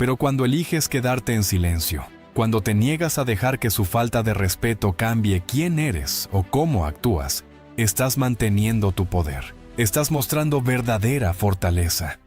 Pero cuando eliges quedarte en silencio, cuando te niegas a dejar que su falta de respeto cambie quién eres o cómo actúas, estás manteniendo tu poder. Estás mostrando verdadera fortaleza.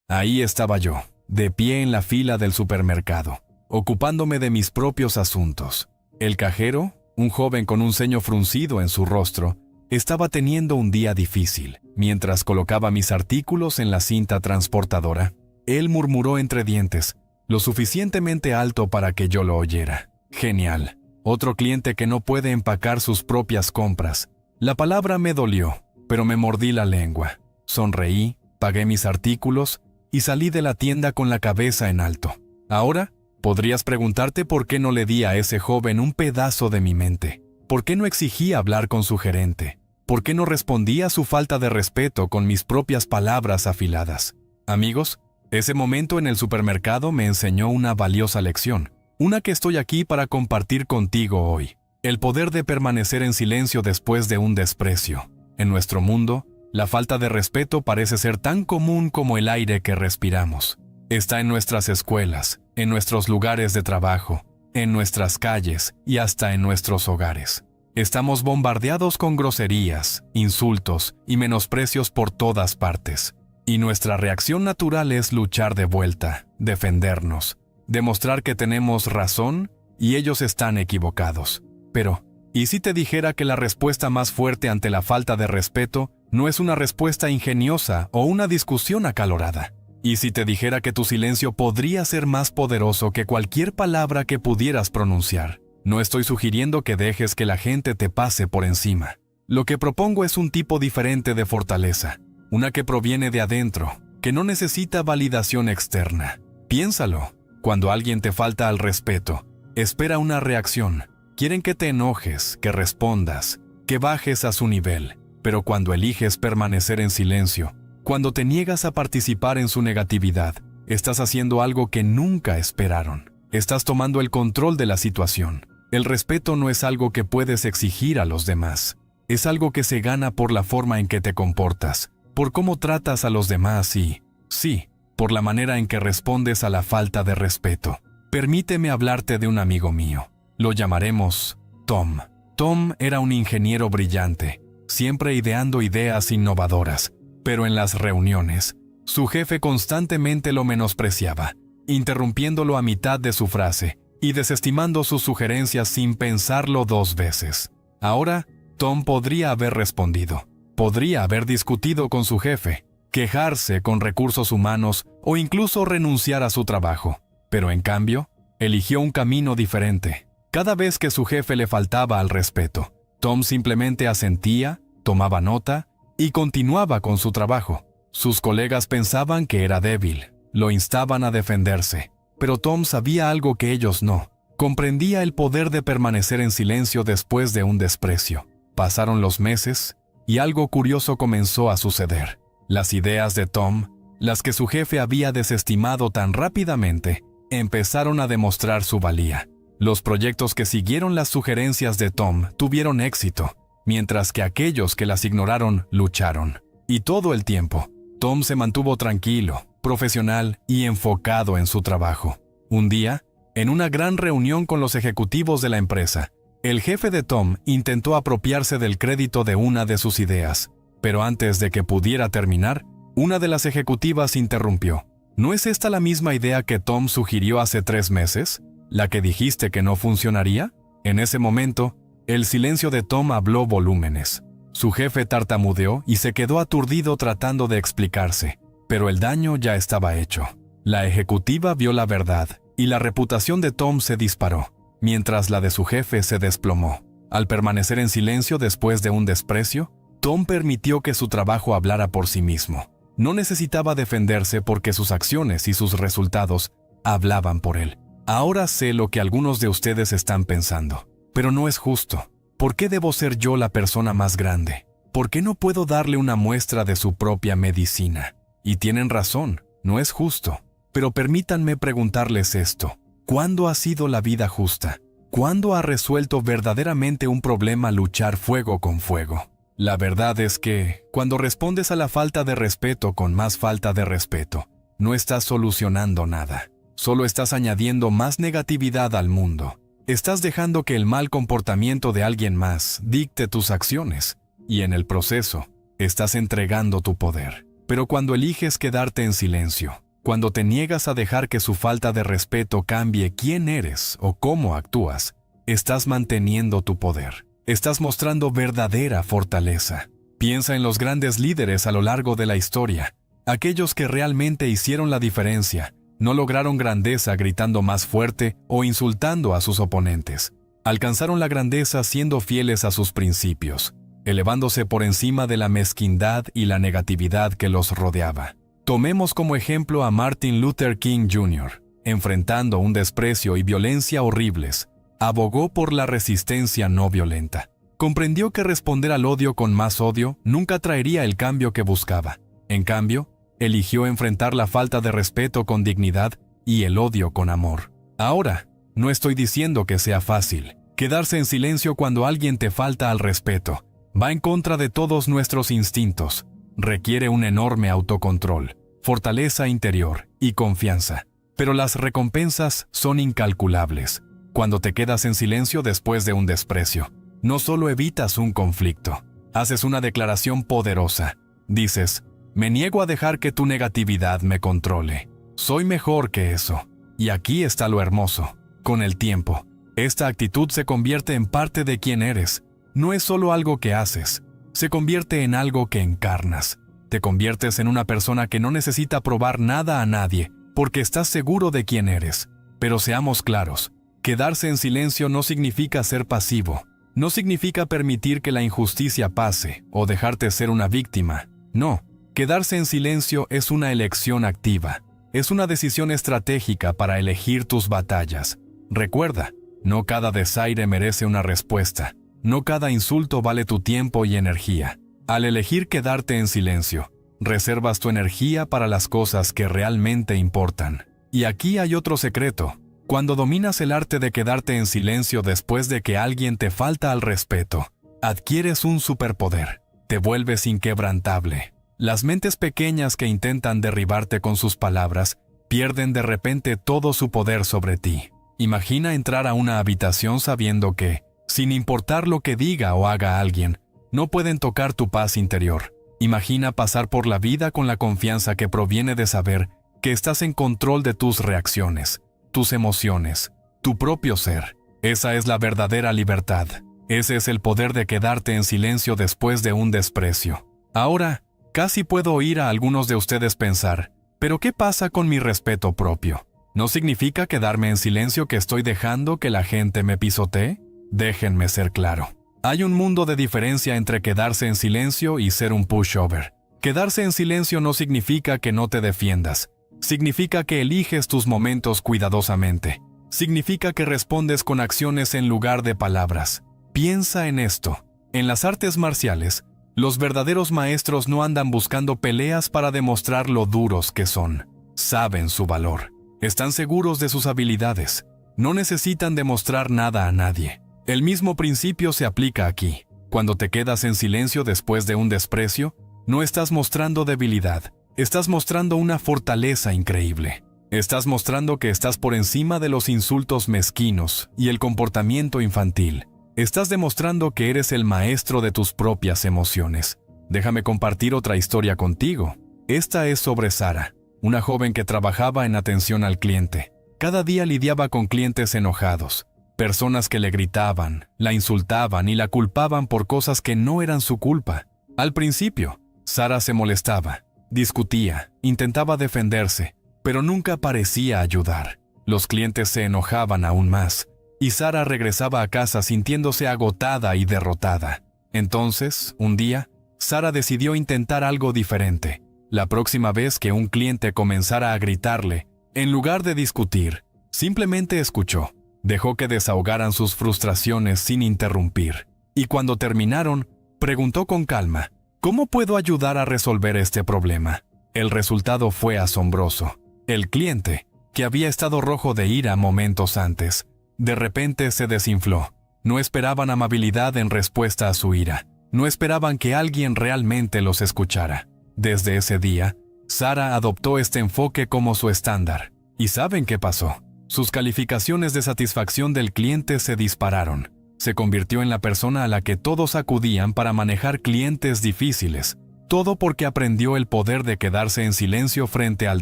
Ahí estaba yo, de pie en la fila del supermercado, ocupándome de mis propios asuntos. El cajero, un joven con un ceño fruncido en su rostro, estaba teniendo un día difícil. Mientras colocaba mis artículos en la cinta transportadora, él murmuró entre dientes, lo suficientemente alto para que yo lo oyera. Genial. Otro cliente que no puede empacar sus propias compras. La palabra me dolió, pero me mordí la lengua. Sonreí, pagué mis artículos y salí de la tienda con la cabeza en alto. Ahora, podrías preguntarte por qué no le di a ese joven un pedazo de mi mente. ¿Por qué no exigí hablar con su gerente? ¿Por qué no respondí a su falta de respeto con mis propias palabras afiladas? Amigos, ese momento en el supermercado me enseñó una valiosa lección. Una que estoy aquí para compartir contigo hoy. El poder de permanecer en silencio después de un desprecio. En nuestro mundo, la falta de respeto parece ser tan común como el aire que respiramos. Está en nuestras escuelas, en nuestros lugares de trabajo, en nuestras calles y hasta en nuestros hogares. Estamos bombardeados con groserías, insultos y menosprecios por todas partes. Y nuestra reacción natural es luchar de vuelta, defendernos, demostrar que tenemos razón y ellos están equivocados. Pero, ¿y si te dijera que la respuesta más fuerte ante la falta de respeto no es una respuesta ingeniosa o una discusión acalorada? ¿Y si te dijera que tu silencio podría ser más poderoso que cualquier palabra que pudieras pronunciar? No estoy sugiriendo que dejes que la gente te pase por encima. Lo que propongo es un tipo diferente de fortaleza, una que proviene de adentro, que no necesita validación externa. Piénsalo. Cuando alguien te falta al respeto, espera una reacción. Quieren que te enojes, que respondas, que bajes a su nivel. Pero cuando eliges permanecer en silencio, cuando te niegas a participar en su negatividad, estás haciendo algo que nunca esperaron. Estás tomando el control de la situación. El respeto no es algo que puedes exigir a los demás. Es algo que se gana por la forma en que te comportas, por cómo tratas a los demás y, sí, por la manera en que respondes a la falta de respeto. Permíteme hablarte de un amigo mío. Lo llamaremos Tom. Tom era un ingeniero brillante, siempre ideando ideas innovadoras, pero en las reuniones, su jefe constantemente lo menospreciaba, interrumpiéndolo a mitad de su frase y desestimando sus sugerencias sin pensarlo dos veces. Ahora, Tom podría haber respondido, podría haber discutido con su jefe, quejarse con recursos humanos o incluso renunciar a su trabajo. Pero en cambio, eligió un camino diferente. Cada vez que su jefe le faltaba al respeto, Tom simplemente asentía, tomaba nota y continuaba con su trabajo. Sus colegas pensaban que era débil, lo instaban a defenderse, pero Tom sabía algo que ellos no. Comprendía el poder de permanecer en silencio después de un desprecio. Pasaron los meses y algo curioso comenzó a suceder. Las ideas de Tom, las que su jefe había desestimado tan rápidamente, empezaron a demostrar su valía. Los proyectos que siguieron las sugerencias de Tom tuvieron éxito, mientras que aquellos que las ignoraron lucharon. Y todo el tiempo, Tom se mantuvo tranquilo, profesional y enfocado en su trabajo. Un día, en una gran reunión con los ejecutivos de la empresa, el jefe de Tom intentó apropiarse del crédito de una de sus ideas, pero antes de que pudiera terminar, una de las ejecutivas interrumpió. ¿No es esta la misma idea que Tom sugirió hace 3 meses? ¿La que dijiste que no funcionaría? En ese momento, el silencio de Tom habló volúmenes. Su jefe tartamudeó y se quedó aturdido tratando de explicarse, pero el daño ya estaba hecho. La ejecutiva vio la verdad y la reputación de Tom se disparó, mientras la de su jefe se desplomó. Al permanecer en silencio después de un desprecio, Tom permitió que su trabajo hablara por sí mismo. No necesitaba defenderse porque sus acciones y sus resultados hablaban por él. Ahora sé lo que algunos de ustedes están pensando, pero no es justo. ¿Por qué debo ser yo la persona más grande? ¿Por qué no puedo darle una muestra de su propia medicina? Y tienen razón, no es justo. Pero permítanme preguntarles esto. ¿Cuándo ha sido la vida justa? ¿Cuándo ha resuelto verdaderamente un problema luchar fuego con fuego? La verdad es que, cuando respondes a la falta de respeto con más falta de respeto, no estás solucionando nada. Solo estás añadiendo más negatividad al mundo. Estás dejando que el mal comportamiento de alguien más dicte tus acciones, y en el proceso, estás entregando tu poder. Pero cuando eliges quedarte en silencio, cuando te niegas a dejar que su falta de respeto cambie quién eres o cómo actúas, estás manteniendo tu poder. Estás mostrando verdadera fortaleza. Piensa en los grandes líderes a lo largo de la historia. Aquellos que realmente hicieron la diferencia, no lograron grandeza gritando más fuerte o insultando a sus oponentes. Alcanzaron la grandeza siendo fieles a sus principios, elevándose por encima de la mezquindad y la negatividad que los rodeaba. Tomemos como ejemplo a Martin Luther King Jr., enfrentando un desprecio y violencia horribles, abogó por la resistencia no violenta. Comprendió que responder al odio con más odio nunca traería el cambio que buscaba. En cambio, eligió enfrentar la falta de respeto con dignidad y el odio con amor. Ahora, no estoy diciendo que sea fácil. Quedarse en silencio cuando alguien te falta al respeto va en contra de todos nuestros instintos. Requiere un enorme autocontrol, fortaleza interior y confianza. Pero las recompensas son incalculables. Cuando te quedas en silencio después de un desprecio, no solo evitas un conflicto, haces una declaración poderosa. Dices, me niego a dejar que tu negatividad me controle. Soy mejor que eso. Y aquí está lo hermoso. Con el tiempo, esta actitud se convierte en parte de quién eres. No es solo algo que haces, se convierte en algo que encarnas. Te conviertes en una persona que no necesita probar nada a nadie, porque estás seguro de quién eres. Pero seamos claros, quedarse en silencio no significa ser pasivo. No significa permitir que la injusticia pase o dejarte ser una víctima. No, quedarse en silencio es una elección activa. Es una decisión estratégica para elegir tus batallas. Recuerda, no cada desaire merece una respuesta. No cada insulto vale tu tiempo y energía. Al elegir quedarte en silencio, reservas tu energía para las cosas que realmente importan. Y aquí hay otro secreto. Cuando dominas el arte de quedarte en silencio después de que alguien te falta al respeto, adquieres un superpoder. Te vuelves inquebrantable. Las mentes pequeñas que intentan derribarte con sus palabras pierden de repente todo su poder sobre ti. Imagina entrar a una habitación sabiendo que, sin importar lo que diga o haga alguien, no pueden tocar tu paz interior. Imagina pasar por la vida con la confianza que proviene de saber que estás en control de tus reacciones, tus emociones, tu propio ser. Esa es la verdadera libertad. Ese es el poder de quedarte en silencio después de un desprecio. Ahora, casi puedo oír a algunos de ustedes pensar, ¿pero qué pasa con mi respeto propio? ¿No significa quedarme en silencio que estoy dejando que la gente me pisotee? Déjenme ser claro. Hay un mundo de diferencia entre quedarse en silencio y ser un pushover. Quedarse en silencio no significa que no te defiendas. Significa que eliges tus momentos cuidadosamente. Significa que respondes con acciones en lugar de palabras. Piensa en esto. En las artes marciales, los verdaderos maestros no andan buscando peleas para demostrar lo duros que son. Saben su valor. Están seguros de sus habilidades. No necesitan demostrar nada a nadie. El mismo principio se aplica aquí. Cuando te quedas en silencio después de un desprecio, no estás mostrando debilidad. Estás mostrando una fortaleza increíble. Estás mostrando que estás por encima de los insultos mezquinos y el comportamiento infantil. Estás demostrando que eres el maestro de tus propias emociones. Déjame compartir otra historia contigo. Esta es sobre Sara, una joven que trabajaba en atención al cliente. Cada día lidiaba con clientes enojados, personas que le gritaban, la insultaban y la culpaban por cosas que no eran su culpa. Al principio, Sara se molestaba, discutía, intentaba defenderse, pero nunca parecía ayudar. Los clientes se enojaban aún más, y Sara regresaba a casa sintiéndose agotada y derrotada. Entonces, un día, Sara decidió intentar algo diferente. La próxima vez que un cliente comenzara a gritarle, en lugar de discutir, simplemente escuchó. Dejó que desahogaran sus frustraciones sin interrumpir. Y cuando terminaron, preguntó con calma, ¿cómo puedo ayudar a resolver este problema? El resultado fue asombroso. El cliente, que había estado rojo de ira momentos antes, de repente se desinfló. No esperaban amabilidad en respuesta a su ira. No esperaban que alguien realmente los escuchara. Desde ese día, Sara adoptó este enfoque como su estándar. ¿Y saben qué pasó? Sus calificaciones de satisfacción del cliente se dispararon. Se convirtió en la persona a la que todos acudían para manejar clientes difíciles. Todo porque aprendió el poder de quedarse en silencio frente al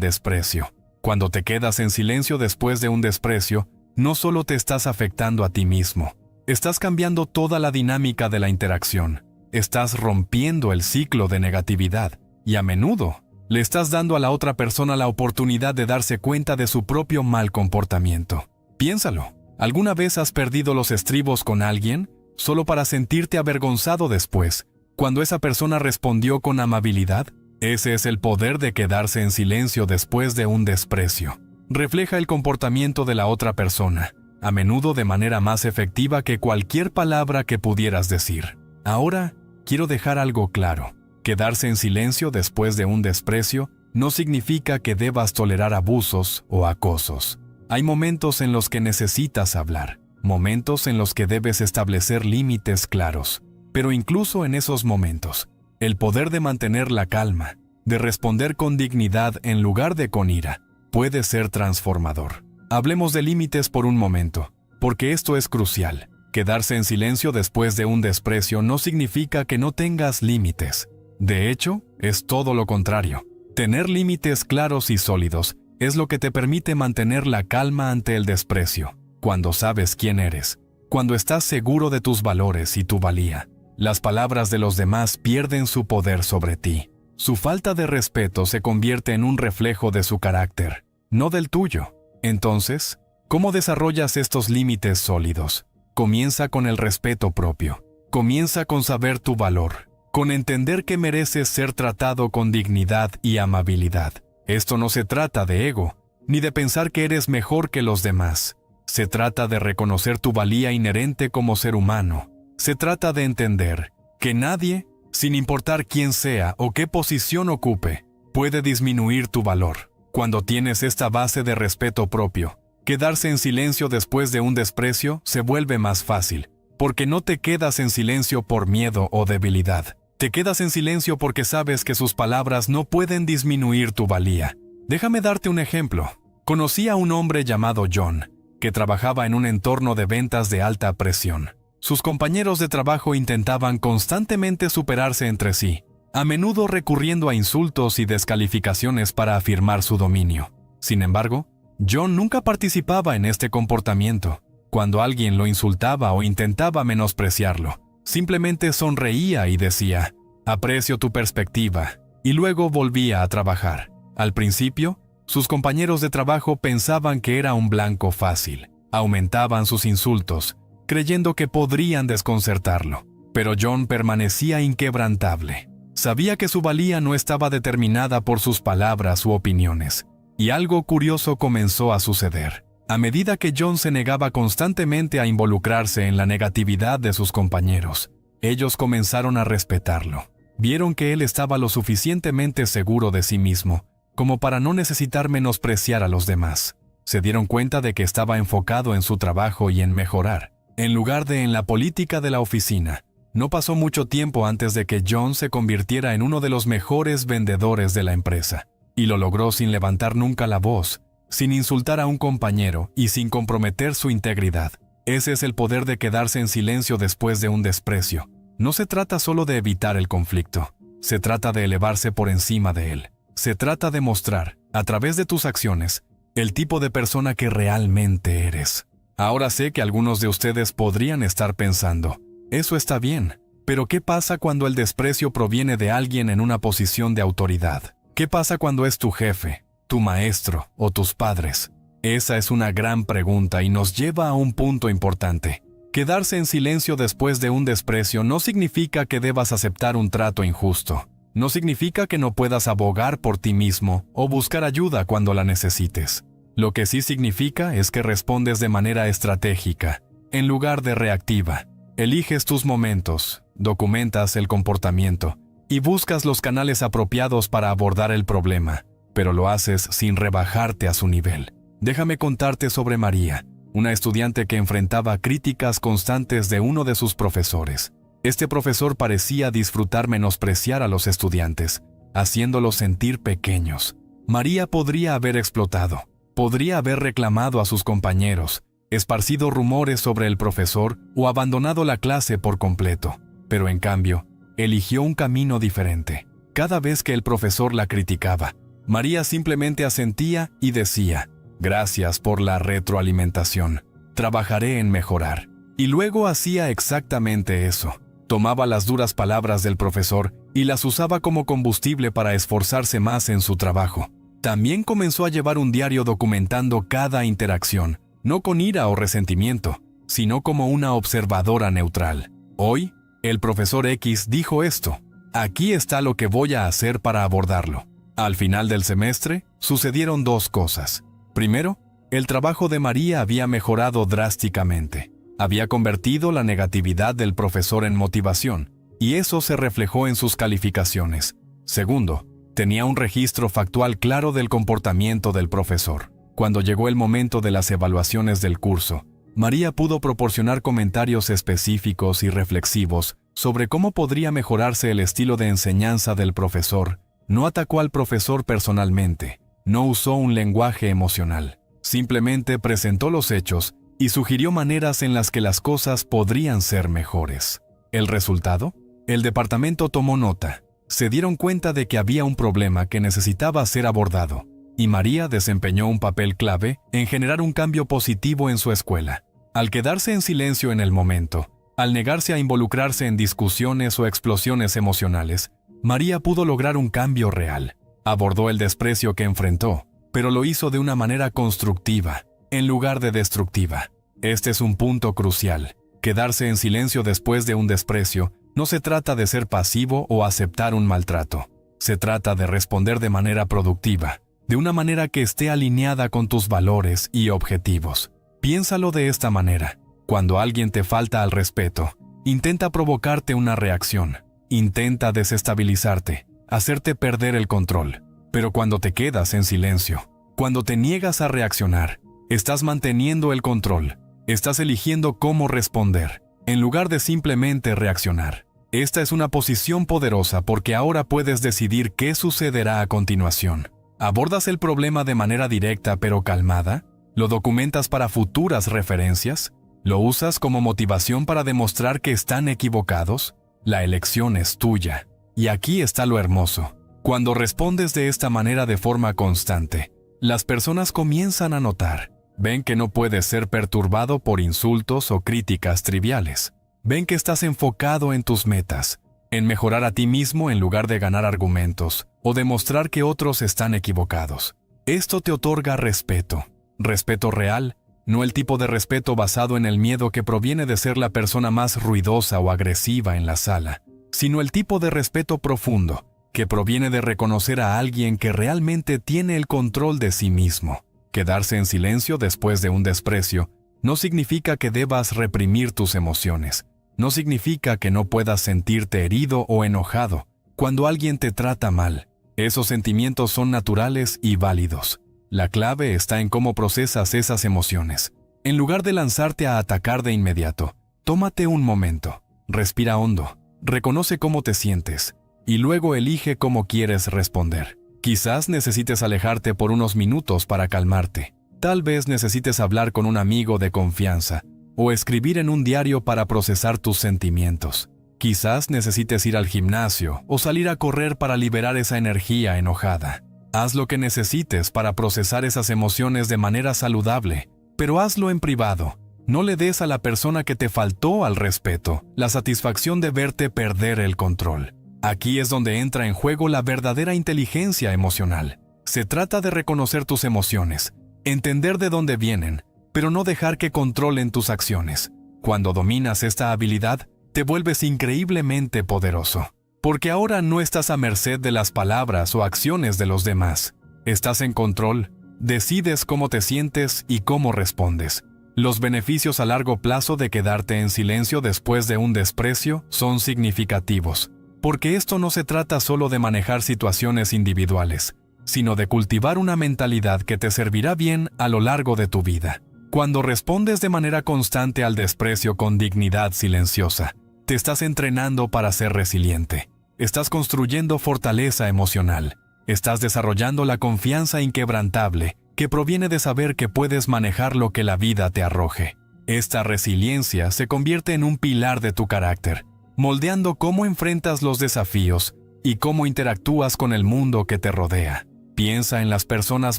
desprecio. Cuando te quedas en silencio después de un desprecio, no solo te estás afectando a ti mismo, estás cambiando toda la dinámica de la interacción. Estás rompiendo el ciclo de negatividad y a menudo le estás dando a la otra persona la oportunidad de darse cuenta de su propio mal comportamiento. Piénsalo. ¿Alguna vez has perdido los estribos con alguien solo para sentirte avergonzado después, cuando esa persona respondió con amabilidad? Ese es el poder de quedarse en silencio después de un desprecio. Refleja el comportamiento de la otra persona, a menudo de manera más efectiva que cualquier palabra que pudieras decir. Ahora, quiero dejar algo claro. Quedarse en silencio después de un desprecio no significa que debas tolerar abusos o acosos. Hay momentos en los que necesitas hablar, momentos en los que debes establecer límites claros. Pero incluso en esos momentos, el poder de mantener la calma, de responder con dignidad en lugar de con ira, puede ser transformador. Hablemos de límites por un momento, porque esto es crucial. Quedarse en silencio después de un desprecio no significa que no tengas límites. De hecho, es todo lo contrario. Tener límites claros y sólidos es lo que te permite mantener la calma ante el desprecio, cuando sabes quién eres, cuando estás seguro de tus valores y tu valía. Las palabras de los demás pierden su poder sobre ti. Su falta de respeto se convierte en un reflejo de su carácter, no del tuyo. Entonces, ¿cómo desarrollas estos límites sólidos? Comienza con el respeto propio. Comienza con saber tu valor, con entender que mereces ser tratado con dignidad y amabilidad. Esto no se trata de ego, ni de pensar que eres mejor que los demás. Se trata de reconocer tu valía inherente como ser humano. Se trata de entender que nadie, sin importar quién sea o qué posición ocupe, puede disminuir tu valor. Cuando tienes esta base de respeto propio, quedarse en silencio después de un desprecio se vuelve más fácil, porque no te quedas en silencio por miedo o debilidad. Te quedas en silencio porque sabes que sus palabras no pueden disminuir tu valía. Déjame darte un ejemplo. Conocí a un hombre llamado John, que trabajaba en un entorno de ventas de alta presión. Sus compañeros de trabajo intentaban constantemente superarse entre sí, a menudo recurriendo a insultos y descalificaciones para afirmar su dominio. Sin embargo, John nunca participaba en este comportamiento. Cuando alguien lo insultaba o intentaba menospreciarlo, simplemente sonreía y decía, «Aprecio tu perspectiva», y luego volvía a trabajar. Al principio, sus compañeros de trabajo pensaban que era un blanco fácil. Aumentaban sus insultos, creyendo que podrían desconcertarlo. Pero John permanecía inquebrantable. Sabía que su valía no estaba determinada por sus palabras u opiniones. Y algo curioso comenzó a suceder. A medida que John se negaba constantemente a involucrarse en la negatividad de sus compañeros, ellos comenzaron a respetarlo. Vieron que él estaba lo suficientemente seguro de sí mismo como para no necesitar menospreciar a los demás. Se dieron cuenta de que estaba enfocado en su trabajo y en mejorar, en lugar de en la política de la oficina. No pasó mucho tiempo antes de que John se convirtiera en uno de los mejores vendedores de la empresa, y lo logró sin levantar nunca la voz, sin insultar a un compañero y sin comprometer su integridad. Ese es el poder de quedarse en silencio después de un desprecio. No se trata solo de evitar el conflicto, se trata de elevarse por encima de él. Se trata de mostrar, a través de tus acciones, el tipo de persona que realmente eres. Ahora sé que algunos de ustedes podrían estar pensando, eso está bien, pero ¿qué pasa cuando el desprecio proviene de alguien en una posición de autoridad? ¿Qué pasa cuando es tu jefe, tu maestro o tus padres? Esa es una gran pregunta y nos lleva a un punto importante. Quedarse en silencio después de un desprecio no significa que debas aceptar un trato injusto. No significa que no puedas abogar por ti mismo o buscar ayuda cuando la necesites. Lo que sí significa es que respondes de manera estratégica, en lugar de reactiva. Eliges tus momentos, documentas el comportamiento y buscas los canales apropiados para abordar el problema, pero lo haces sin rebajarte a su nivel. Déjame contarte sobre María, una estudiante que enfrentaba críticas constantes de uno de sus profesores. Este profesor parecía disfrutar menospreciar a los estudiantes, haciéndolos sentir pequeños. María podría haber explotado, podría haber reclamado a sus compañeros, esparcido rumores sobre el profesor o abandonado la clase por completo, pero en cambio, eligió un camino diferente. Cada vez que el profesor la criticaba, María simplemente asentía y decía: «Gracias por la retroalimentación, trabajaré en mejorar». Y luego hacía exactamente eso. Tomaba las duras palabras del profesor y las usaba como combustible para esforzarse más en su trabajo. También comenzó a llevar un diario documentando cada interacción, no con ira o resentimiento, sino como una observadora neutral. Hoy, el profesor X dijo esto: «Aquí está lo que voy a hacer para abordarlo». Al final del semestre, sucedieron dos cosas. Primero, el trabajo de María había mejorado drásticamente. Había convertido la negatividad del profesor en motivación, y eso se reflejó en sus calificaciones. Segundo, tenía un registro factual claro del comportamiento del profesor. Cuando llegó el momento de las evaluaciones del curso, María pudo proporcionar comentarios específicos y reflexivos sobre cómo podría mejorarse el estilo de enseñanza del profesor. No atacó al profesor personalmente, no usó un lenguaje emocional. Simplemente presentó los hechos y sugirió maneras en las que las cosas podrían ser mejores. ¿El resultado? El departamento tomó nota. Se dieron cuenta de que había un problema que necesitaba ser abordado, y María desempeñó un papel clave en generar un cambio positivo en su escuela. Al quedarse en silencio en el momento, al negarse a involucrarse en discusiones o explosiones emocionales, María pudo lograr un cambio real. Abordó el desprecio que enfrentó, pero lo hizo de una manera constructiva, en lugar de destructiva. Este es un punto crucial. Quedarse en silencio después de un desprecio no se trata de ser pasivo o aceptar un maltrato. Se trata de responder de manera productiva, de una manera que esté alineada con tus valores y objetivos. Piénsalo de esta manera. Cuando alguien te falta al respeto, intenta provocarte una reacción. Intenta desestabilizarte, hacerte perder el control. Pero cuando te quedas en silencio, cuando te niegas a reaccionar, estás manteniendo el control. Estás eligiendo cómo responder, en lugar de simplemente reaccionar. Esta es una posición poderosa porque ahora puedes decidir qué sucederá a continuación. ¿Abordas el problema de manera directa pero calmada? ¿Lo documentas para futuras referencias? ¿Lo usas como motivación para demostrar que están equivocados? La elección es tuya. Y aquí está lo hermoso. Cuando respondes de esta manera de forma constante, las personas comienzan a notar. Ven que no puedes ser perturbado por insultos o críticas triviales. Ven que estás enfocado en tus metas, en mejorar a ti mismo en lugar de ganar argumentos o demostrar que otros están equivocados. Esto te otorga respeto. Respeto real, no el tipo de respeto basado en el miedo que proviene de ser la persona más ruidosa o agresiva en la sala, sino el tipo de respeto profundo, que proviene de reconocer a alguien que realmente tiene el control de sí mismo. Quedarse en silencio después de un desprecio no significa que debas reprimir tus emociones. No significa que no puedas sentirte herido o enojado cuando alguien te trata mal. Esos sentimientos son naturales y válidos. La clave está en cómo procesas esas emociones. En lugar de lanzarte a atacar de inmediato, tómate un momento, respira hondo, reconoce cómo te sientes y luego elige cómo quieres responder. Quizás necesites alejarte por unos minutos para calmarte. Tal vez necesites hablar con un amigo de confianza o escribir en un diario para procesar tus sentimientos. Quizás necesites ir al gimnasio o salir a correr para liberar esa energía enojada. Haz lo que necesites para procesar esas emociones de manera saludable, pero hazlo en privado. No le des a la persona que te faltó al respeto la satisfacción de verte perder el control. Aquí es donde entra en juego la verdadera inteligencia emocional. Se trata de reconocer tus emociones, entender de dónde vienen, pero no dejar que controlen tus acciones. Cuando dominas esta habilidad, te vuelves increíblemente poderoso. Porque ahora no estás a merced de las palabras o acciones de los demás. Estás en control, decides cómo te sientes y cómo respondes. Los beneficios a largo plazo de quedarte en silencio después de un desprecio son significativos. Porque esto no se trata solo de manejar situaciones individuales, sino de cultivar una mentalidad que te servirá bien a lo largo de tu vida. Cuando respondes de manera constante al desprecio con dignidad silenciosa, Te estás entrenando para ser resiliente. Estás construyendo fortaleza emocional. Estás desarrollando la confianza inquebrantable que proviene de saber que puedes manejar lo que la vida te arroje. Esta resiliencia se convierte en un pilar de tu carácter, moldeando cómo enfrentas los desafíos y cómo interactúas con el mundo que te rodea. Piensa en las personas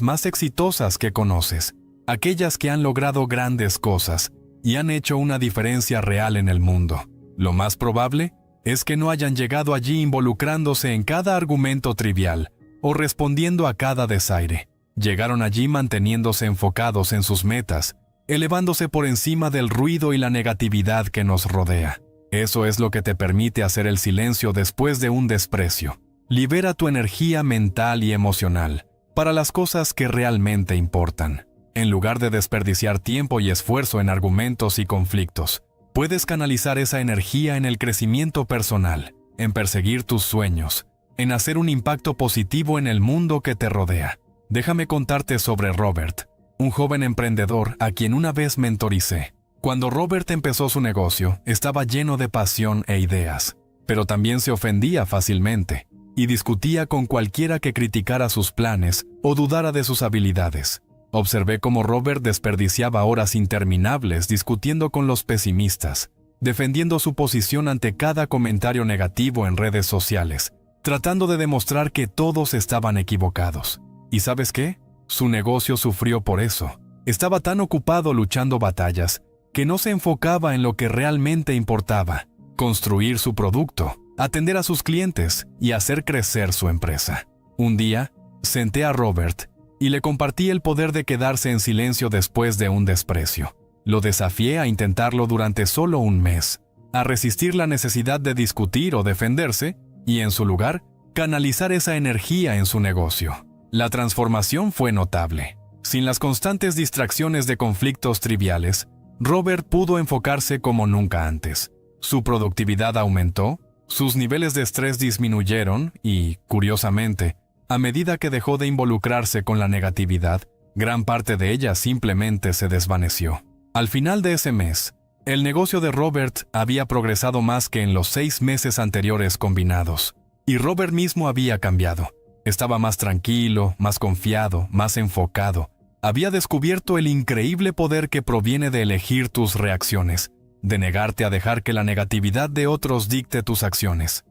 más exitosas que conoces, aquellas que han logrado grandes cosas y han hecho una diferencia real en el mundo. Lo más probable es que no hayan llegado allí involucrándose en cada argumento trivial o respondiendo a cada desaire. Llegaron allí manteniéndose enfocados en sus metas, elevándose por encima del ruido y la negatividad que nos rodea. Eso es lo que te permite hacer el silencio después de un desprecio. Libera tu energía mental y emocional para las cosas que realmente importan. En lugar de desperdiciar tiempo y esfuerzo en argumentos y conflictos, puedes canalizar esa energía en el crecimiento personal, en perseguir tus sueños, en hacer un impacto positivo en el mundo que te rodea. Déjame contarte sobre Robert, un joven emprendedor a quien una vez mentoricé. Cuando Robert empezó su negocio, estaba lleno de pasión e ideas, pero también se ofendía fácilmente y discutía con cualquiera que criticara sus planes o dudara de sus habilidades. Observé cómo Robert desperdiciaba horas interminables discutiendo con los pesimistas, defendiendo su posición ante cada comentario negativo en redes sociales, tratando de demostrar que todos estaban equivocados. ¿Y sabes qué? Su negocio sufrió por eso. Estaba tan ocupado luchando batallas que no se enfocaba en lo que realmente importaba: construir su producto, atender a sus clientes y hacer crecer su empresa. Un día, senté a Robert y le compartí el poder de quedarse en silencio después de un desprecio. Lo desafié a intentarlo durante solo un mes, a resistir la necesidad de discutir o defenderse y, en su lugar, canalizar esa energía en su negocio. La transformación fue notable. Sin las constantes distracciones de conflictos triviales, Robert pudo enfocarse como nunca antes. Su productividad aumentó, sus niveles de estrés disminuyeron y, curiosamente, a medida que dejó de involucrarse con la negatividad, gran parte de ella simplemente se desvaneció. Al final de ese mes, el negocio de Robert había progresado más que en los 6 meses anteriores combinados. Y Robert mismo había cambiado. Estaba más tranquilo, más confiado, más enfocado. Había descubierto el increíble poder que proviene de elegir tus reacciones, de negarte a dejar que la negatividad de otros dicte tus acciones.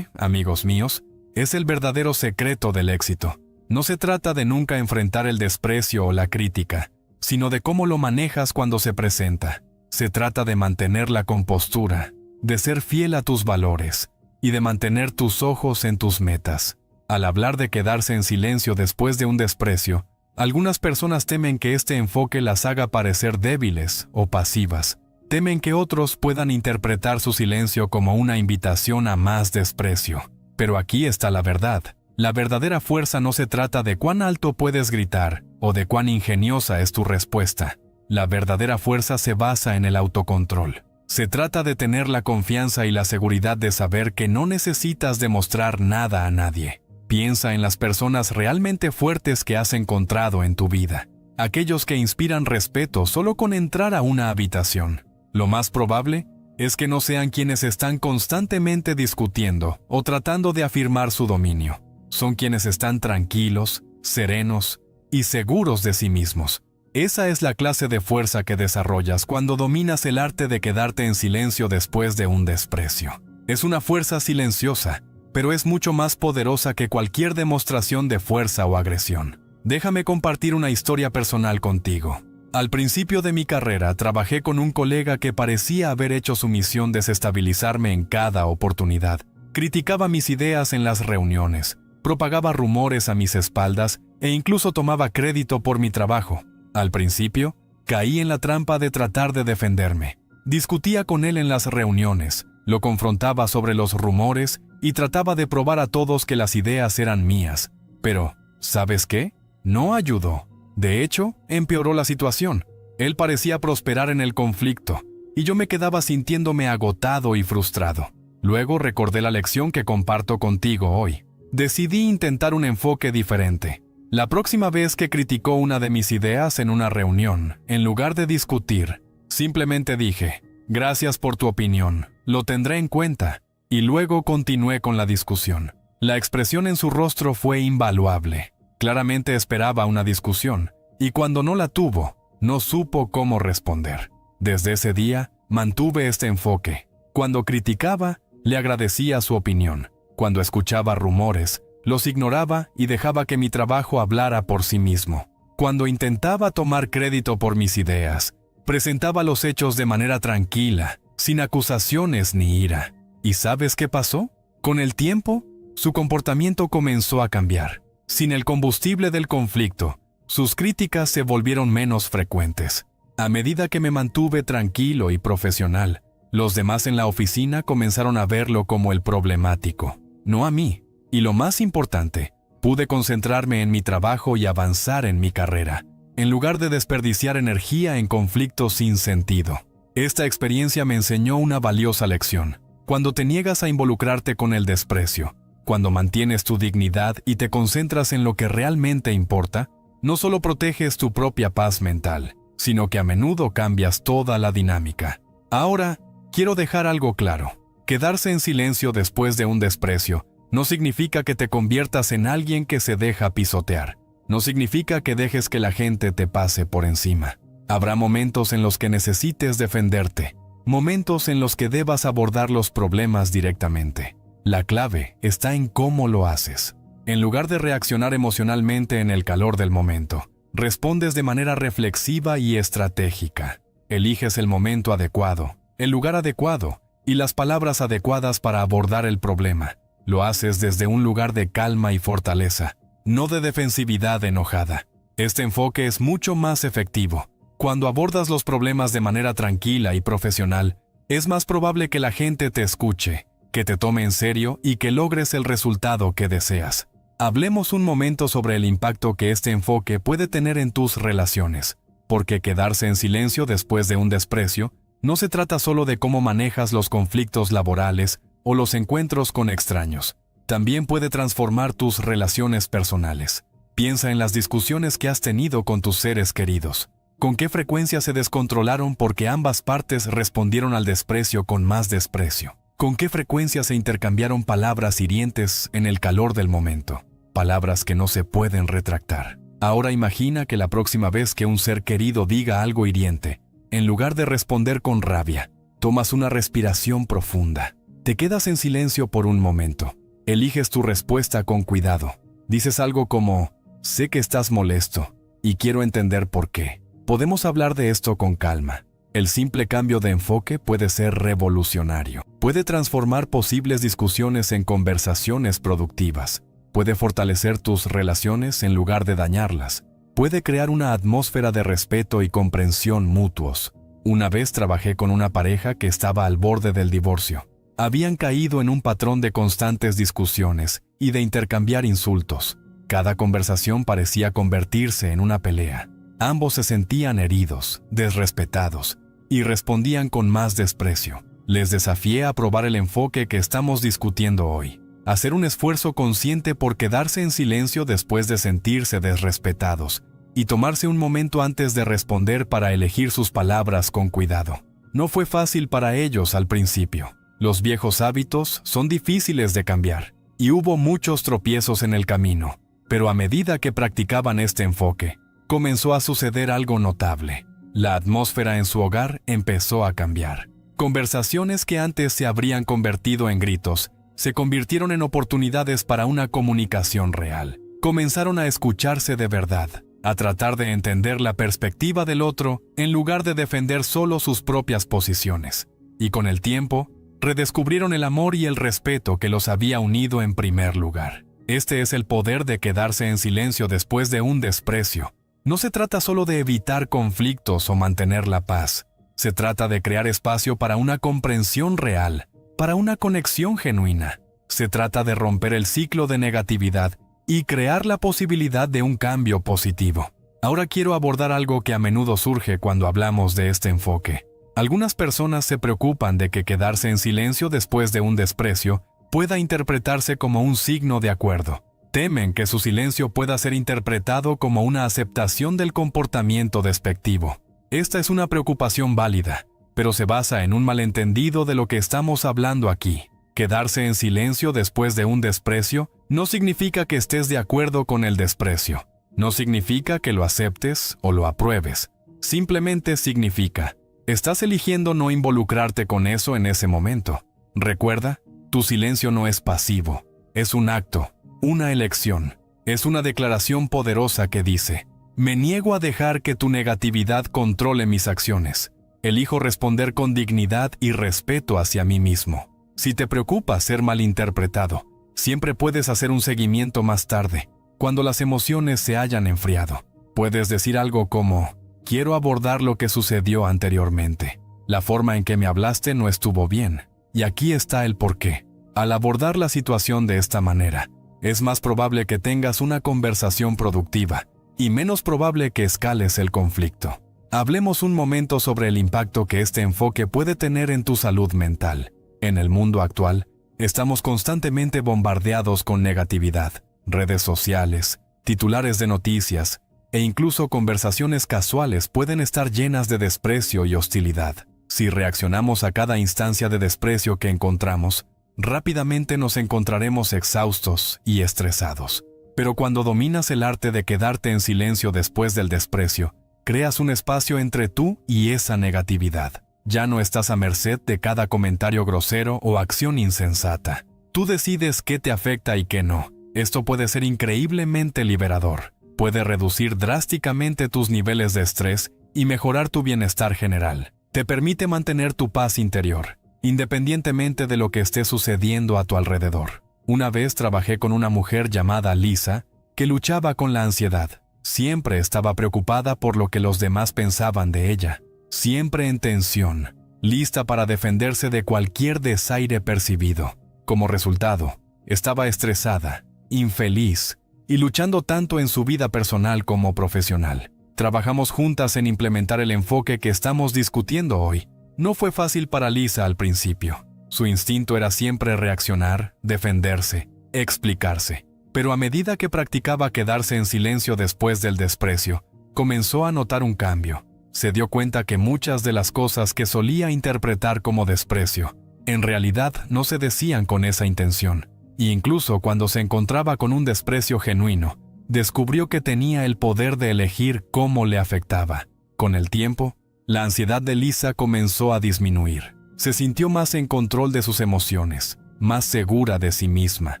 Amigos míos, es el verdadero secreto del éxito. No se trata de nunca enfrentar el desprecio o la crítica, sino de cómo lo manejas cuando se presenta. Se trata de mantener la compostura, de ser fiel a tus valores y de mantener tus ojos en tus metas. Al hablar de quedarse en silencio después de un desprecio, algunas personas temen que este enfoque las haga parecer débiles o pasivas. Temen que otros puedan interpretar su silencio como una invitación a más desprecio. Pero aquí está la verdad. La verdadera fuerza no se trata de cuán alto puedes gritar o de cuán ingeniosa es tu respuesta. La verdadera fuerza se basa en el autocontrol. Se trata de tener la confianza y la seguridad de saber que no necesitas demostrar nada a nadie. Piensa en las personas realmente fuertes que has encontrado en tu vida. Aquellos que inspiran respeto solo con entrar a una habitación. Lo más probable es que no sean quienes están constantemente discutiendo o tratando de afirmar su dominio. Son quienes están tranquilos, serenos y seguros de sí mismos. Esa es la clase de fuerza que desarrollas cuando dominas el arte de quedarte en silencio después de un desprecio. Es una fuerza silenciosa, pero es mucho más poderosa que cualquier demostración de fuerza o agresión. Déjame compartir una historia personal contigo. Al principio de mi carrera trabajé con un colega que parecía haber hecho su misión desestabilizarme en cada oportunidad. Criticaba mis ideas en las reuniones, propagaba rumores a mis espaldas e incluso tomaba crédito por mi trabajo. Al principio, caí en la trampa de tratar de defenderme. Discutía con él en las reuniones, lo confrontaba sobre los rumores y trataba de probar a todos que las ideas eran mías. Pero, ¿sabes qué? No ayudó. De hecho, empeoró la situación. Él parecía prosperar en el conflicto, y yo me quedaba sintiéndome agotado y frustrado. Luego recordé la lección que comparto contigo hoy. Decidí intentar un enfoque diferente. La próxima vez que criticó una de mis ideas en una reunión, en lugar de discutir, simplemente dije: «Gracias por tu opinión, lo tendré en cuenta. Y luego continué con la discusión. La expresión en su rostro fue invaluable. Claramente esperaba una discusión, y cuando no la tuvo, no supo cómo responder. Desde ese día, mantuve este enfoque. Cuando criticaba, le agradecía su opinión. Cuando escuchaba rumores, los ignoraba y dejaba que mi trabajo hablara por sí mismo. Cuando intentaba tomar crédito por mis ideas, presentaba los hechos de manera tranquila, sin acusaciones ni ira. ¿Y sabes qué pasó? Con el tiempo, su comportamiento comenzó a cambiar. Sin el combustible del conflicto, sus críticas se volvieron menos frecuentes. A medida que me mantuve tranquilo y profesional, los demás en la oficina comenzaron a verlo como el problemático, no a mí. Y lo más importante, pude concentrarme en mi trabajo y avanzar en mi carrera, en lugar de desperdiciar energía en conflictos sin sentido. Esta experiencia me enseñó una valiosa lección. Cuando te niegas a involucrarte con el desprecio, cuando mantienes tu dignidad y te concentras en lo que realmente importa, no solo proteges tu propia paz mental, sino que a menudo cambias toda la dinámica. Ahora, quiero dejar algo claro. Quedarse en silencio después de un desprecio no significa que te conviertas en alguien que se deja pisotear. No significa que dejes que la gente te pase por encima. Habrá momentos en los que necesites defenderte, momentos en los que debas abordar los problemas directamente. La clave está en cómo lo haces. En lugar de reaccionar emocionalmente en el calor del momento, respondes de manera reflexiva y estratégica. Eliges el momento adecuado, el lugar adecuado y las palabras adecuadas para abordar el problema. Lo haces desde un lugar de calma y fortaleza, no de defensividad enojada. Este enfoque es mucho más efectivo. Cuando abordas los problemas de manera tranquila y profesional, es más probable que la gente te escuche, que te tome en serio y que logres el resultado que deseas. Hablemos un momento sobre el impacto que este enfoque puede tener en tus relaciones, porque quedarse en silencio después de un desprecio no se trata solo de cómo manejas los conflictos laborales o los encuentros con extraños. También puede transformar tus relaciones personales. Piensa en las discusiones que has tenido con tus seres queridos. ¿Con qué frecuencia se descontrolaron porque ambas partes respondieron al desprecio con más desprecio? ¿Con qué frecuencia se intercambiaron palabras hirientes en el calor del momento? Palabras que no se pueden retractar. Ahora imagina que la próxima vez que un ser querido diga algo hiriente, en lugar de responder con rabia, tomas una respiración profunda. Te quedas en silencio por un momento. Eliges tu respuesta con cuidado. Dices algo como, sé que estás molesto y quiero entender por qué. Podemos hablar de esto con calma. El simple cambio de enfoque puede ser revolucionario. Puede transformar posibles discusiones en conversaciones productivas. Puede fortalecer tus relaciones en lugar de dañarlas. Puede crear una atmósfera de respeto y comprensión mutuos. Una vez trabajé con una pareja que estaba al borde del divorcio. Habían caído en un patrón de constantes discusiones y de intercambiar insultos. Cada conversación parecía convertirse en una pelea. Ambos se sentían heridos, desrespetados, y respondían con más desprecio. Les desafié a probar el enfoque que estamos discutiendo hoy. Hacer un esfuerzo consciente por quedarse en silencio después de sentirse desrespetados, y tomarse un momento antes de responder para elegir sus palabras con cuidado. No fue fácil para ellos al principio. Los viejos hábitos son difíciles de cambiar, y hubo muchos tropiezos en el camino. Pero a medida que practicaban este enfoque, comenzó a suceder algo notable. La atmósfera en su hogar empezó a cambiar. Conversaciones que antes se habrían convertido en gritos, se convirtieron en oportunidades para una comunicación real. Comenzaron a escucharse de verdad, a tratar de entender la perspectiva del otro en lugar de defender solo sus propias posiciones. Y con el tiempo, redescubrieron el amor y el respeto que los había unido en primer lugar. Este es el poder de quedarse en silencio después de un desprecio. No se trata solo de evitar conflictos o mantener la paz. Se trata de crear espacio para una comprensión real, para una conexión genuina. Se trata de romper el ciclo de negatividad y crear la posibilidad de un cambio positivo. Ahora quiero abordar algo que a menudo surge cuando hablamos de este enfoque. Algunas personas se preocupan de que quedarse en silencio después de un desprecio pueda interpretarse como un signo de acuerdo. Temen que su silencio pueda ser interpretado como una aceptación del comportamiento despectivo. Esta es una preocupación válida, pero se basa en un malentendido de lo que estamos hablando aquí. Quedarse en silencio después de un desprecio no significa que estés de acuerdo con el desprecio. No significa que lo aceptes o lo apruebes. Simplemente significa, estás eligiendo no involucrarte con eso en ese momento. Recuerda, tu silencio no es pasivo, es un acto, una elección. Es una declaración poderosa que dice, me niego a dejar que tu negatividad controle mis acciones. Elijo responder con dignidad y respeto hacia mí mismo. Si te preocupa ser malinterpretado, siempre puedes hacer un seguimiento más tarde, cuando las emociones se hayan enfriado. Puedes decir algo como, quiero abordar lo que sucedió anteriormente. La forma en que me hablaste no estuvo bien, y aquí está el porqué. Al abordar la situación de esta manera, es más probable que tengas una conversación productiva, y menos probable que escales el conflicto. Hablemos un momento sobre el impacto que este enfoque puede tener en tu salud mental. En el mundo actual, estamos constantemente bombardeados con negatividad, redes sociales, titulares de noticias, e incluso conversaciones casuales pueden estar llenas de desprecio y hostilidad. Si reaccionamos a cada instancia de desprecio que encontramos, rápidamente nos encontraremos exhaustos y estresados. Pero cuando dominas el arte de quedarte en silencio después del desprecio, creas un espacio entre tú y esa negatividad. Ya no estás a merced de cada comentario grosero o acción insensata. Tú decides qué te afecta y qué no. Esto puede ser increíblemente liberador. Puede reducir drásticamente tus niveles de estrés y mejorar tu bienestar general. Te permite mantener tu paz interior, independientemente de lo que esté sucediendo a tu alrededor. Una vez trabajé con una mujer llamada Lisa, que luchaba con la ansiedad. Siempre estaba preocupada por lo que los demás pensaban de ella. Siempre en tensión, lista para defenderse de cualquier desaire percibido. Como resultado, estaba estresada, infeliz y luchando tanto en su vida personal como profesional. Trabajamos juntas en implementar el enfoque que estamos discutiendo hoy. No fue fácil para Lisa al principio. Su instinto era siempre reaccionar, defenderse, explicarse. Pero a medida que practicaba quedarse en silencio después del desprecio, comenzó a notar un cambio. Se dio cuenta que muchas de las cosas que solía interpretar como desprecio, en realidad no se decían con esa intención. Y incluso cuando se encontraba con un desprecio genuino, descubrió que tenía el poder de elegir cómo le afectaba. Con el tiempo, la ansiedad de Lisa comenzó a disminuir. Se sintió más en control de sus emociones, más segura de sí misma.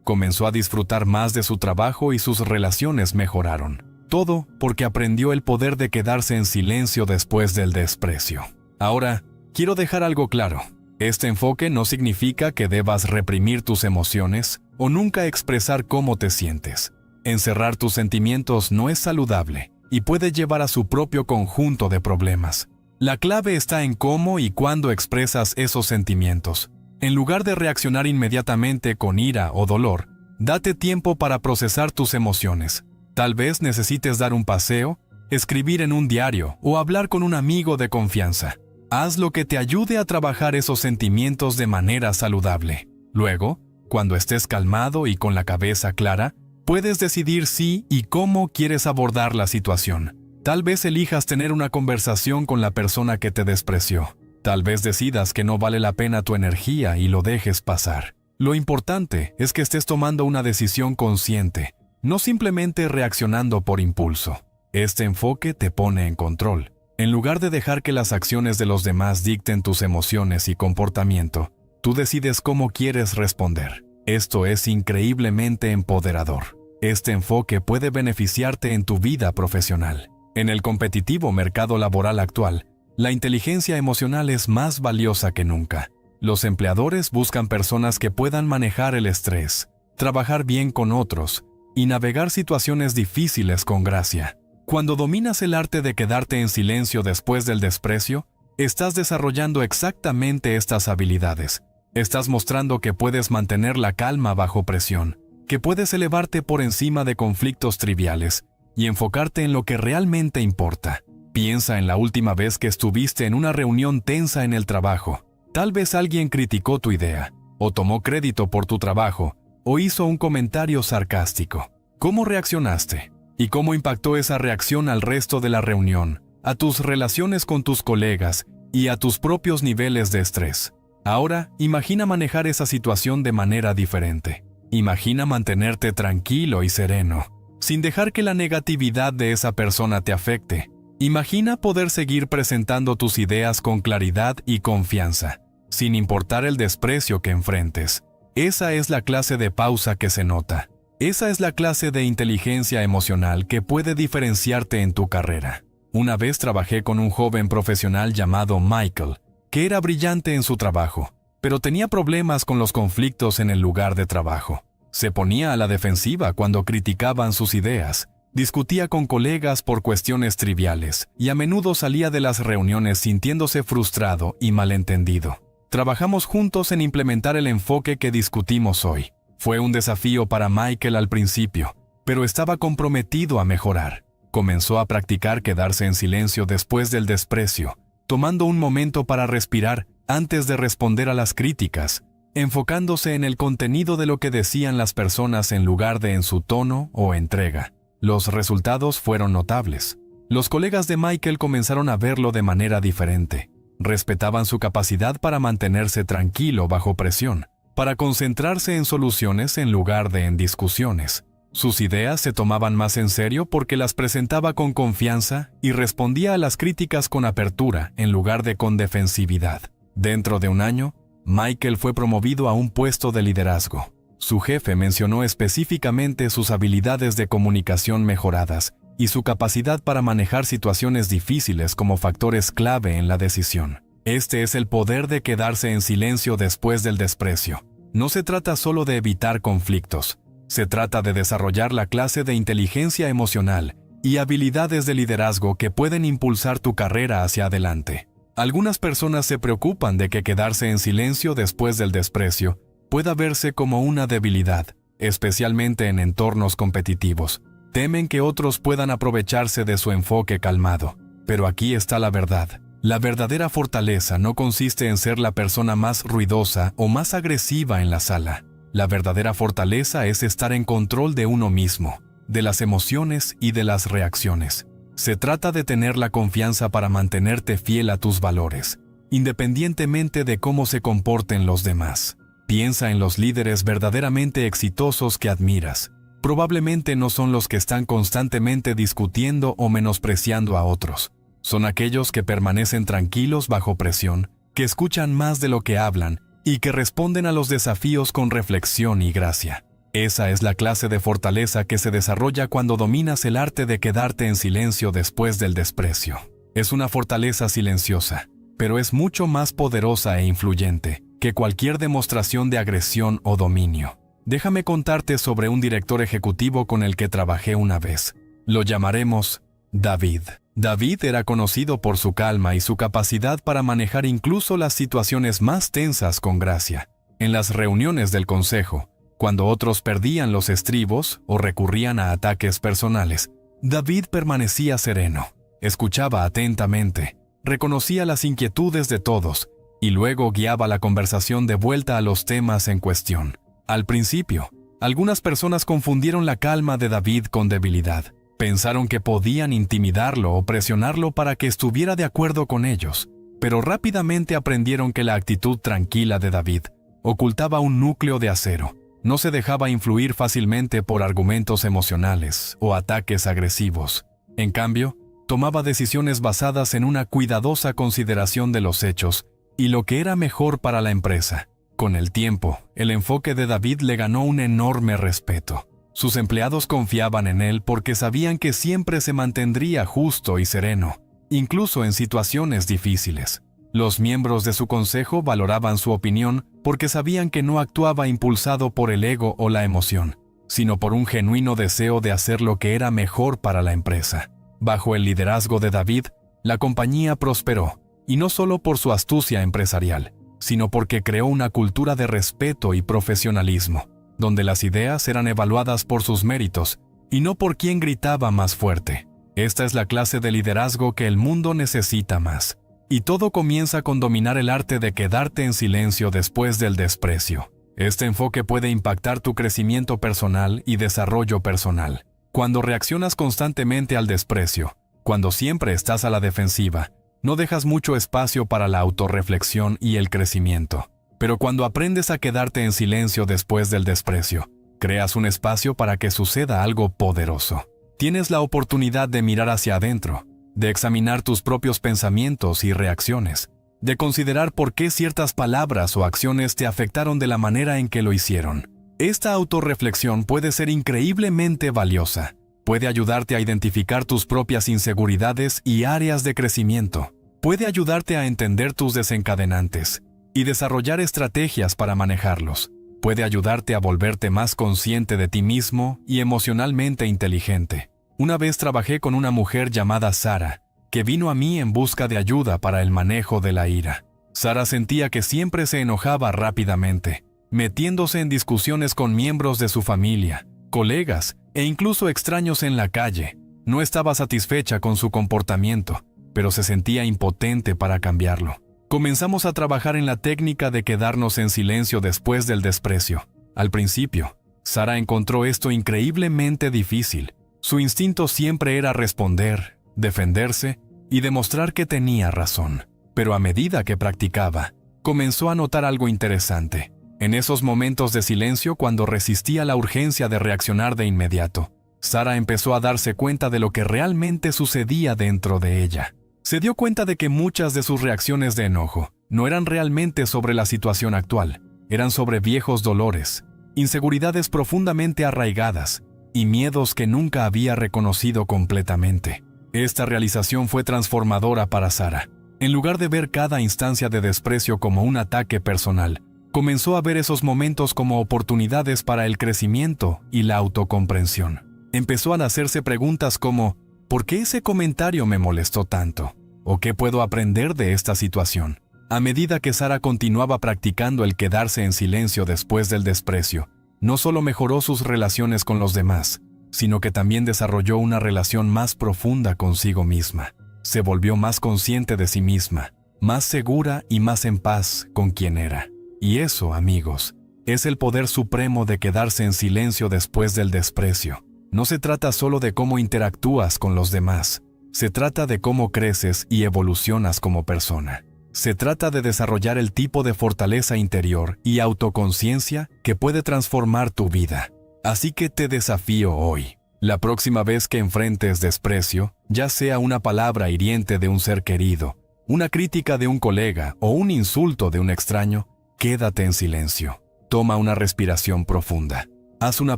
Comenzó a disfrutar más de su trabajo y sus relaciones mejoraron. Todo porque aprendió el poder de quedarse en silencio después del desprecio. Ahora, quiero dejar algo claro. Este enfoque no significa que debas reprimir tus emociones o nunca expresar cómo te sientes. Encerrar tus sentimientos no es saludable y puede llevar a su propio conjunto de problemas. La clave está en cómo y cuándo expresas esos sentimientos. En lugar de reaccionar inmediatamente con ira o dolor, date tiempo para procesar tus emociones. Tal vez necesites dar un paseo, escribir en un diario o hablar con un amigo de confianza. Haz lo que te ayude a trabajar esos sentimientos de manera saludable. Luego, cuando estés calmado y con la cabeza clara, puedes decidir si y cómo quieres abordar la situación. Tal vez elijas tener una conversación con la persona que te despreció. Tal vez decidas que no vale la pena tu energía y lo dejes pasar. Lo importante es que estés tomando una decisión consciente, no simplemente reaccionando por impulso. Este enfoque te pone en control. En lugar de dejar que las acciones de los demás dicten tus emociones y comportamiento, tú decides cómo quieres responder. Esto es increíblemente empoderador. Este enfoque puede beneficiarte en tu vida profesional. En el competitivo mercado laboral actual, la inteligencia emocional es más valiosa que nunca. Los empleadores buscan personas que puedan manejar el estrés, trabajar bien con otros y navegar situaciones difíciles con gracia. Cuando dominas el arte de quedarte en silencio después del desprecio, estás desarrollando exactamente estas habilidades. Estás mostrando que puedes mantener la calma bajo presión, que puedes elevarte por encima de conflictos triviales y enfocarte en lo que realmente importa. Piensa en la última vez que estuviste en una reunión tensa en el trabajo. Tal vez alguien criticó tu idea, o tomó crédito por tu trabajo, o hizo un comentario sarcástico. ¿Cómo reaccionaste? ¿Y cómo impactó esa reacción al resto de la reunión, a tus relaciones con tus colegas y a tus propios niveles de estrés. Ahora, imagina manejar esa situación de manera diferente. Imagina mantenerte tranquilo y sereno, sin dejar que la negatividad de esa persona te afecte. Imagina poder seguir presentando tus ideas con claridad y confianza, sin importar el desprecio que enfrentes. Esa es la clase de pausa que se nota. Esa es la clase de inteligencia emocional que puede diferenciarte en tu carrera. Una vez trabajé con un joven profesional llamado Michael, que era brillante en su trabajo, pero tenía problemas con los conflictos en el lugar de trabajo. Se ponía a la defensiva cuando criticaban sus ideas, discutía con colegas por cuestiones triviales y a menudo salía de las reuniones sintiéndose frustrado y malentendido. Trabajamos juntos en implementar el enfoque que discutimos hoy. Fue un desafío para Michael al principio, pero estaba comprometido a mejorar. Comenzó a practicar quedarse en silencio después del desprecio, tomando un momento para respirar antes de responder a las críticas, enfocándose en el contenido de lo que decían las personas en lugar de en su tono o entrega. Los resultados fueron notables. Los colegas de Michael comenzaron a verlo de manera diferente. Respetaban su capacidad para mantenerse tranquilo bajo presión, para concentrarse en soluciones en lugar de en discusiones. Sus ideas se tomaban más en serio porque las presentaba con confianza y respondía a las críticas con apertura en lugar de con defensividad. Dentro de un año, Michael fue promovido a un puesto de liderazgo. Su jefe mencionó específicamente sus habilidades de comunicación mejoradas y su capacidad para manejar situaciones difíciles como factores clave en la decisión. Este es el poder de quedarse en silencio después del desprecio. No se trata solo de evitar conflictos. Se trata de desarrollar la clase de inteligencia emocional y habilidades de liderazgo que pueden impulsar tu carrera hacia adelante. Algunas personas se preocupan de que quedarse en silencio después del desprecio pueda verse como una debilidad, especialmente en entornos competitivos. Temen que otros puedan aprovecharse de su enfoque calmado. Pero aquí está la verdad. La verdadera fortaleza no consiste en ser la persona más ruidosa o más agresiva en la sala. La verdadera fortaleza es estar en control de uno mismo, de las emociones y de las reacciones. Se trata de tener la confianza para mantenerte fiel a tus valores, independientemente de cómo se comporten los demás. Piensa en los líderes verdaderamente exitosos que admiras. Probablemente no son los que están constantemente discutiendo o menospreciando a otros. Son aquellos que permanecen tranquilos bajo presión, que escuchan más de lo que hablan y que responden a los desafíos con reflexión y gracia. Esa es la clase de fortaleza que se desarrolla cuando dominas el arte de quedarte en silencio después del desprecio. Es una fortaleza silenciosa, pero es mucho más poderosa e influyente que cualquier demostración de agresión o dominio. Déjame contarte sobre un director ejecutivo con el que trabajé una vez. Lo llamaremos David. David era conocido por su calma y su capacidad para manejar incluso las situaciones más tensas con gracia. En las reuniones del consejo, cuando otros perdían los estribos o recurrían a ataques personales, David permanecía sereno, escuchaba atentamente, reconocía las inquietudes de todos y luego guiaba la conversación de vuelta a los temas en cuestión. Al principio, algunas personas confundieron la calma de David con debilidad. Pensaron que podían intimidarlo o presionarlo para que estuviera de acuerdo con ellos, pero rápidamente aprendieron que la actitud tranquila de David ocultaba un núcleo de acero. No se dejaba influir fácilmente por argumentos emocionales o ataques agresivos. En cambio, tomaba decisiones basadas en una cuidadosa consideración de los hechos y lo que era mejor para la empresa. Con el tiempo, el enfoque de David le ganó un enorme respeto. Sus empleados confiaban en él porque sabían que siempre se mantendría justo y sereno, incluso en situaciones difíciles. Los miembros de su consejo valoraban su opinión porque sabían que no actuaba impulsado por el ego o la emoción, sino por un genuino deseo de hacer lo que era mejor para la empresa. Bajo el liderazgo de David, la compañía prosperó, y no solo por su astucia empresarial, sino porque creó una cultura de respeto y profesionalismo, donde las ideas eran evaluadas por sus méritos y no por quién gritaba más fuerte. Esta es la clase de liderazgo que el mundo necesita más. Y todo comienza con dominar el arte de quedarte en silencio después del desprecio. Este enfoque puede impactar tu crecimiento personal y desarrollo personal. Cuando reaccionas constantemente al desprecio, cuando siempre estás a la defensiva, No dejas mucho espacio para la autorreflexión y el crecimiento. Pero cuando aprendes a quedarte en silencio después del desprecio, creas un espacio para que suceda algo poderoso. Tienes la oportunidad de mirar hacia adentro, de examinar tus propios pensamientos y reacciones, de considerar por qué ciertas palabras o acciones te afectaron de la manera en que lo hicieron. Esta autorreflexión puede ser increíblemente valiosa. Puede ayudarte a identificar tus propias inseguridades y áreas de crecimiento. Puede ayudarte a entender tus desencadenantes y desarrollar estrategias para manejarlos. Puede ayudarte a volverte más consciente de ti mismo y emocionalmente inteligente. Una vez trabajé con una mujer llamada Sara, que vino a mí en busca de ayuda para el manejo de la ira. Sara sentía que siempre se enojaba rápidamente, metiéndose en discusiones con miembros de su familia, colegas e incluso extraños en la calle. No estaba satisfecha con su comportamiento, pero se sentía impotente para cambiarlo. Comenzamos a trabajar en la técnica de quedarnos en silencio después del desprecio. Al principio, Sara encontró esto increíblemente difícil. Su instinto siempre era responder, defenderse y demostrar que tenía razón. Pero a medida que practicaba, comenzó a notar algo interesante. En esos momentos de silencio, cuando resistía la urgencia de reaccionar de inmediato, Sara empezó a darse cuenta de lo que realmente sucedía dentro de ella. Se dio cuenta de que muchas de sus reacciones de enojo no eran realmente sobre la situación actual, eran sobre viejos dolores, inseguridades profundamente arraigadas y miedos que nunca había reconocido completamente. Esta realización fue transformadora para Sara. En lugar de ver cada instancia de desprecio como un ataque personal, comenzó a ver esos momentos como oportunidades para el crecimiento y la autocomprensión. Empezó a hacerse preguntas como: ¿por qué ese comentario me molestó tanto? ¿O qué puedo aprender de esta situación? A medida que Sara continuaba practicando el quedarse en silencio después del desprecio, no solo mejoró sus relaciones con los demás, sino que también desarrolló una relación más profunda consigo misma. Se volvió más consciente de sí misma, más segura y más en paz con quien era. Y eso, amigos, es el poder supremo de quedarse en silencio después del desprecio. No se trata solo de cómo interactúas con los demás, se trata de cómo creces y evolucionas como persona. Se trata de desarrollar el tipo de fortaleza interior y autoconciencia que puede transformar tu vida. Así que te desafío hoy. La próxima vez que enfrentes desprecio, ya sea una palabra hiriente de un ser querido, una crítica de un colega o un insulto de un extraño, quédate en silencio. Toma una respiración profunda. Haz una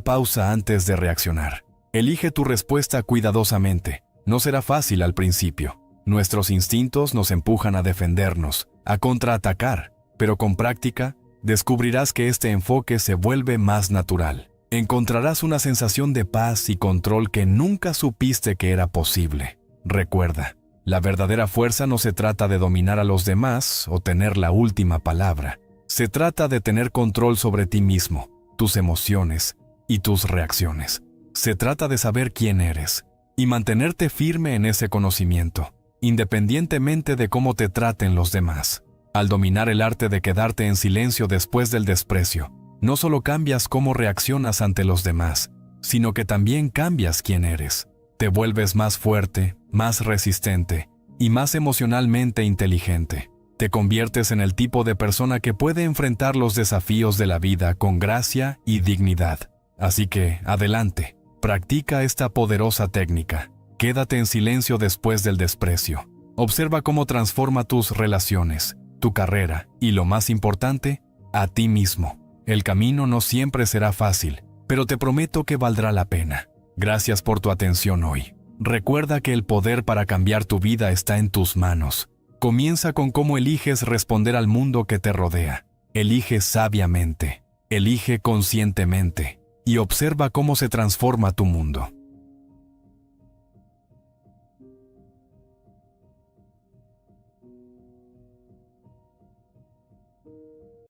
pausa antes de reaccionar. Elige tu respuesta cuidadosamente. No será fácil al principio. Nuestros instintos nos empujan a defendernos, a contraatacar, pero con práctica, descubrirás que este enfoque se vuelve más natural. Encontrarás una sensación de paz y control que nunca supiste que era posible. Recuerda, la verdadera fuerza no se trata de dominar a los demás o tener la última palabra. Se trata de tener control sobre ti mismo, tus emociones y tus reacciones. Se trata de saber quién eres y mantenerte firme en ese conocimiento, independientemente de cómo te traten los demás. Al dominar el arte de quedarte en silencio después del desprecio, no solo cambias cómo reaccionas ante los demás, sino que también cambias quién eres. Te vuelves más fuerte, más resistente y más emocionalmente inteligente. Te conviertes en el tipo de persona que puede enfrentar los desafíos de la vida con gracia y dignidad. Así que, adelante. Practica esta poderosa técnica. Quédate en silencio después del desprecio. Observa cómo transforma tus relaciones, tu carrera y, lo más importante, a ti mismo. El camino no siempre será fácil, pero te prometo que valdrá la pena. Gracias por tu atención hoy. Recuerda que el poder para cambiar tu vida está en tus manos. Comienza con cómo eliges responder al mundo que te rodea. Elige sabiamente, elige conscientemente y observa cómo se transforma tu mundo.